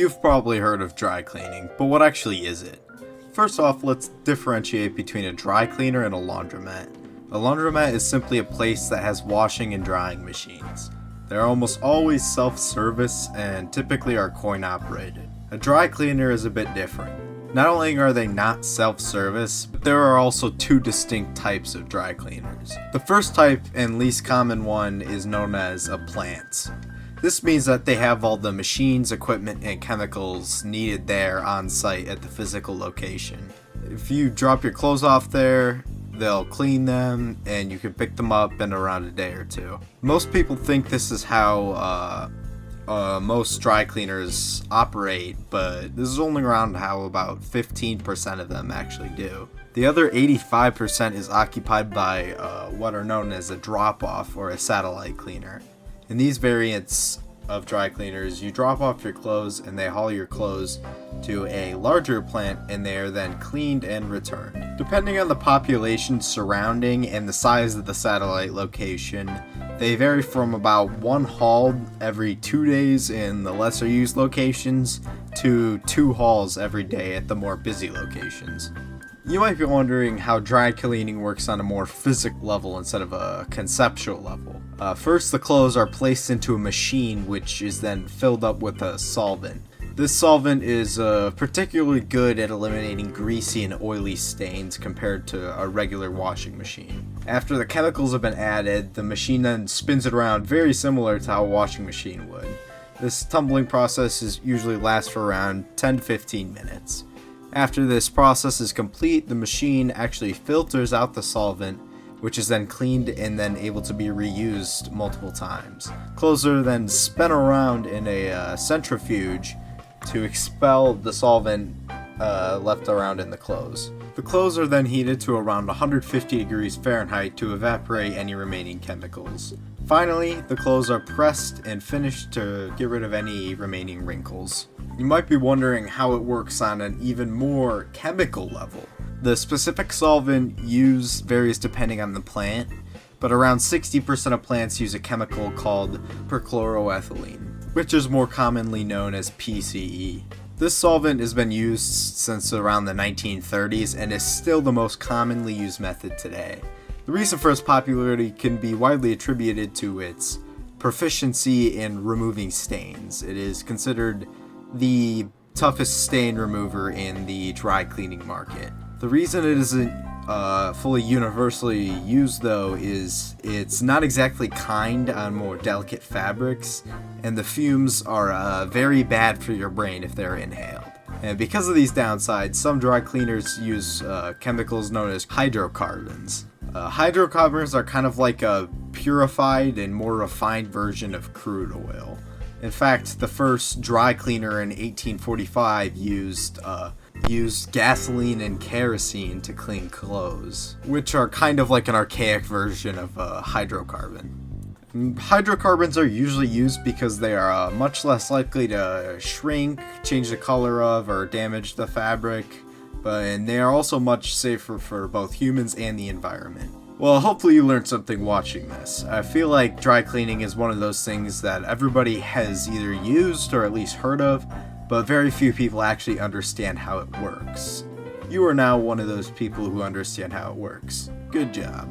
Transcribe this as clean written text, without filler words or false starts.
You've probably heard of dry cleaning, but what actually is it? First off, let's differentiate between a dry cleaner and a laundromat. A laundromat is simply a place that has washing and drying machines. They're almost always self-service and typically are coin operated. A dry cleaner is a bit different. Not only are they not self-service, but there are also two distinct types of dry cleaners. The first type and least common one is known as a plant. This means that they have all the machines, equipment, and chemicals needed there on site at the physical location. If you drop your clothes off there, they'll clean them and you can pick them up in around a day or two. Most people think this is how most dry cleaners operate, but this is only around how about 15% of them actually do. The other 85% is occupied by what are known as a drop-off or a satellite cleaner. In these variants of dry cleaners, you drop off your clothes and they haul your clothes to a larger plant and they are then cleaned and returned. Depending on the population surrounding and the size of the satellite location, they vary from about one haul every 2 days in the lesser used locations to 2 hauls every day at the more busy locations. You might be wondering how dry cleaning works on a more physical level instead of a conceptual level. First, the clothes are placed into a machine which is then filled up with a solvent. This solvent is particularly good at eliminating greasy and oily stains compared to a regular washing machine. After the chemicals have been added, the machine then spins it around very similar to how a washing machine would. This tumbling process usually lasts for around 10 to 15 minutes. After this process is complete, the machine actually filters out the solvent, which is then cleaned and then able to be reused multiple times. Clothes are then spun around in a centrifuge to expel the solvent left around in the clothes. The clothes are then heated to around 150 degrees Fahrenheit to evaporate any remaining chemicals. Finally, the clothes are pressed and finished to get rid of any remaining wrinkles. You might be wondering how it works on an even more chemical level. The specific solvent used varies depending on the plant, but around 60% of plants use a chemical called perchloroethylene, which is more commonly known as PCE. This solvent has been used since around the 1930s and is still the most commonly used method today. The reason for its popularity can be widely attributed to its proficiency in removing stains. It is considered the toughest stain remover in the dry cleaning market. The reason it isn't fully universally used though is it's not exactly kind on more delicate fabrics, and the fumes are very bad for your brain if they're inhaled. And because of these downsides, some dry cleaners use chemicals known as hydrocarbons. Hydrocarbons are kind of like a purified and more refined version of crude oil. In fact, the first dry cleaner in 1845 used gasoline and kerosene to clean clothes, which are kind of like an archaic version of hydrocarbon. Hydrocarbons are usually used because they are much less likely to shrink, change the color of, or damage the fabric, and they are also much safer for both humans and the environment. Well, hopefully you learned something watching this. I feel like dry cleaning is one of those things that everybody has either used or at least heard of, but very few people actually understand how it works. You are now one of those people who understand how it works. Good job.